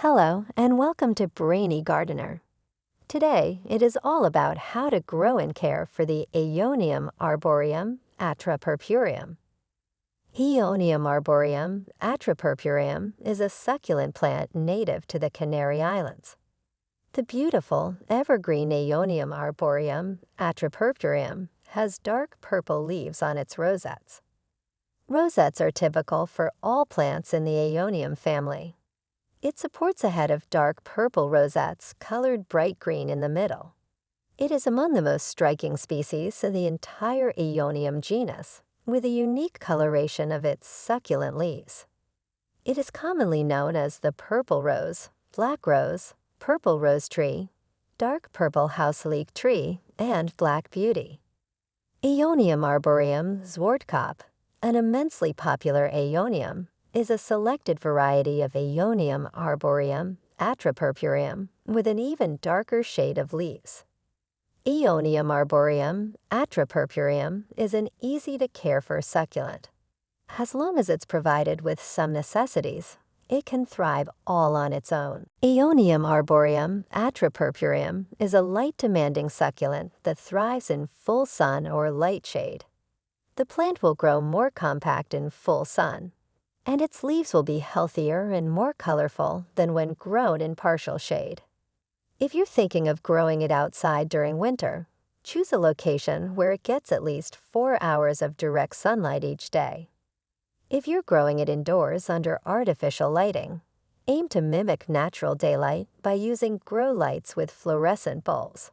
Hello, and welcome to Brainy Gardener. Today, it is all about how to grow and care for the Aeonium arboreum Atropurpureum. Aeonium arboreum Atropurpureum is a succulent plant native to the Canary Islands. The beautiful evergreen Aeonium arboreum Atropurpureum has dark purple leaves on its rosettes. Rosettes are typical for all plants in the Aeonium family. It supports a head of dark purple rosettes colored bright green in the middle. It is among the most striking species in the entire Aeonium genus, with a unique coloration of its succulent leaves. It is commonly known as the purple rose, black rose, purple rose tree, dark purple house leek tree, and black beauty. Aeonium arboreum Zwartkop, an immensely popular Aeonium, is a selected variety of Aeonium arboreum Atropurpureum with an even darker shade of leaves. Aeonium arboreum Atropurpureum is an easy-to-care-for succulent. As long as it's provided with some necessities, it can thrive all on its own. Aeonium arboreum Atropurpureum is a light-demanding succulent that thrives in full sun or light shade. The plant will grow more compact in full sun, and its leaves will be healthier and more colorful than when grown in partial shade. If you're thinking of growing it outside during winter, choose a location where it gets at least 4 hours of direct sunlight each day. If you're growing it indoors under artificial lighting, aim to mimic natural daylight by using grow lights with fluorescent bulbs.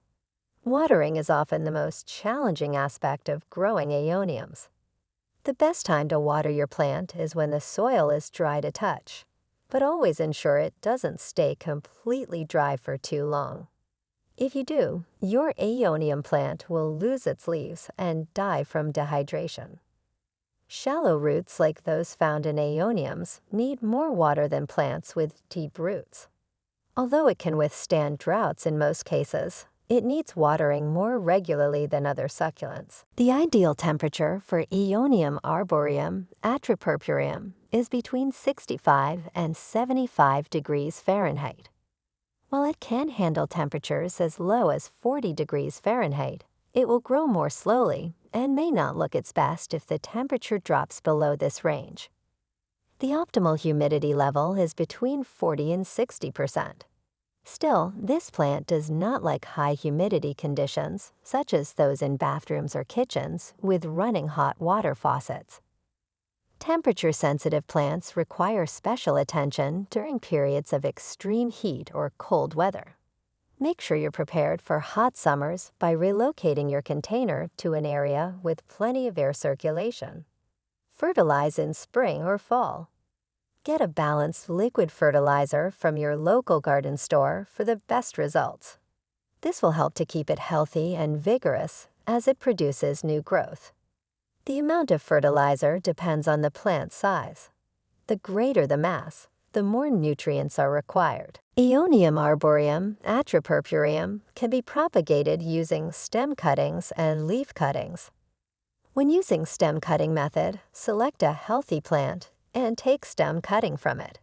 Watering is often the most challenging aspect of growing aeoniums. The best time to water your plant is when the soil is dry to touch, but always ensure it doesn't stay completely dry for too long. If you do, your aeonium plant will lose its leaves and die from dehydration. Shallow roots like those found in aeoniums need more water than plants with deep roots. Although it can withstand droughts in most cases, it needs watering more regularly than other succulents. The ideal temperature for Aeonium arboreum Atropurpureum is between 65 and 75 degrees Fahrenheit. While it can handle temperatures as low as 40 degrees Fahrenheit, it will grow more slowly and may not look its best if the temperature drops below this range. The optimal humidity level is between 40 and 60%. Still, this plant does not like high humidity conditions, such as those in bathrooms or kitchens with running hot water faucets. Temperature-sensitive plants require special attention during periods of extreme heat or cold weather. Make sure you're prepared for hot summers by relocating your container to an area with plenty of air circulation. Fertilize in spring or fall. Get a balanced liquid fertilizer from your local garden store for the best results. This will help to keep it healthy and vigorous as it produces new growth. The amount of fertilizer depends on the plant size. The greater the mass, the more nutrients are required. Aeonium arboreum Atropurpureum can be propagated using stem cuttings and leaf cuttings. When using stem cutting method, select a healthy plant and take stem cutting from it.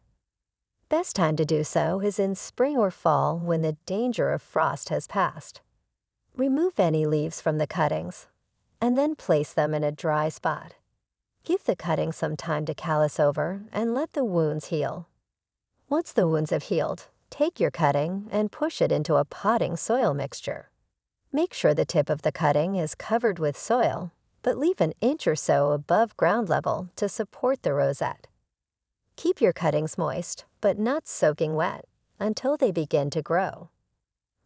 Best time to do so is in spring or fall when the danger of frost has passed. Remove any leaves from the cuttings, and then place them in a dry spot. Give the cuttings some time to callus over and let the wounds heal. Once the wounds have healed, take your cutting and push it into a potting soil mixture. Make sure the tip of the cutting is covered with soil, but leave an inch or so above ground level to support the rosette. Keep your cuttings moist, but not soaking wet, until they begin to grow.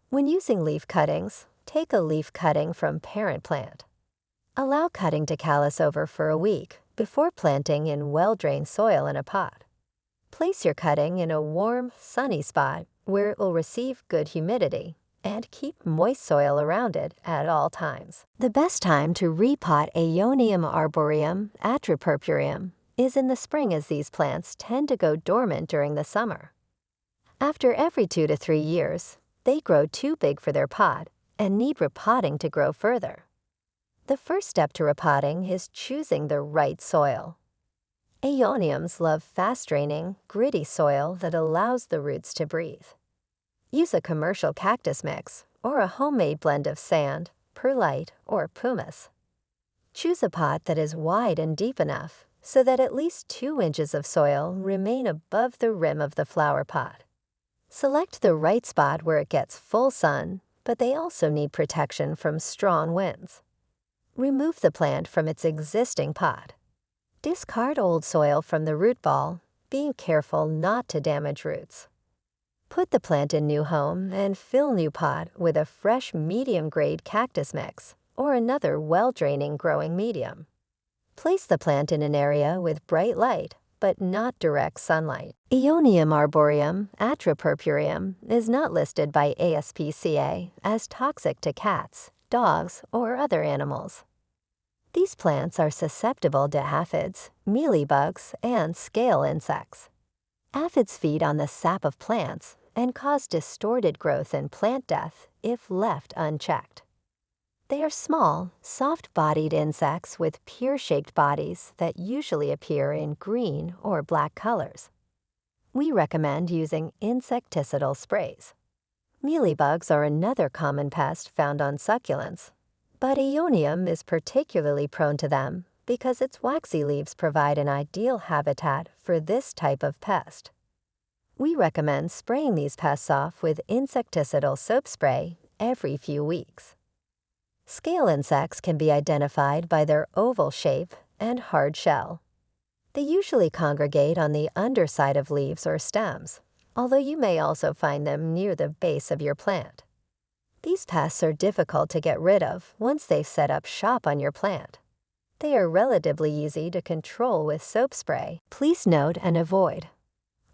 When using leaf cuttings, take a leaf cutting from parent plant. Allow cutting to callus over for a week before planting in well-drained soil in a pot. Place your cutting in a warm, sunny spot where it will receive good humidity, and keep moist soil around it at all times. The best time to repot Aeonium arboreum Atropurpureum is in the spring, as these plants tend to go dormant during the summer. After every 2 to 3 years, they grow too big for their pot and need repotting to grow further. The first step to repotting is choosing the right soil. Aeoniums love fast-draining, gritty soil that allows the roots to breathe. Use a commercial cactus mix or a homemade blend of sand, perlite, or pumice. Choose a pot that is wide and deep enough so that at least 2 inches of soil remain above the rim of the flower pot. Select the right spot where it gets full sun, but they also need protection from strong winds. Remove the plant from its existing pot. Discard old soil from the root ball, being careful not to damage roots. Put the plant in new home and fill new pot with a fresh medium-grade cactus mix or another well-draining growing medium. Place the plant in an area with bright light, but not direct sunlight. Aeonium arboreum Atropurpureum is not listed by ASPCA as toxic to cats, dogs, or other animals. These plants are susceptible to aphids, mealybugs, and scale insects. Aphids feed on the sap of plants and cause distorted growth and plant death if left unchecked. They are small, soft-bodied insects with pear-shaped bodies that usually appear in green or black colors. We recommend using insecticidal sprays. Mealybugs are another common pest found on succulents, but Aeonium is particularly prone to them because its waxy leaves provide an ideal habitat for this type of pest. We recommend spraying these pests off with insecticidal soap spray every few weeks. Scale insects can be identified by their oval shape and hard shell. They usually congregate on the underside of leaves or stems, although you may also find them near the base of your plant. These pests are difficult to get rid of once they've set up shop on your plant. They are relatively easy to control with soap spray. Please note and avoid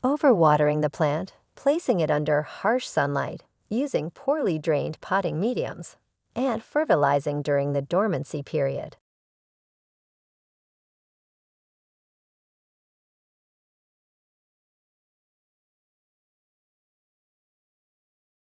overwatering the plant, placing it under harsh sunlight, using poorly drained potting mediums, and fertilizing during the dormancy period.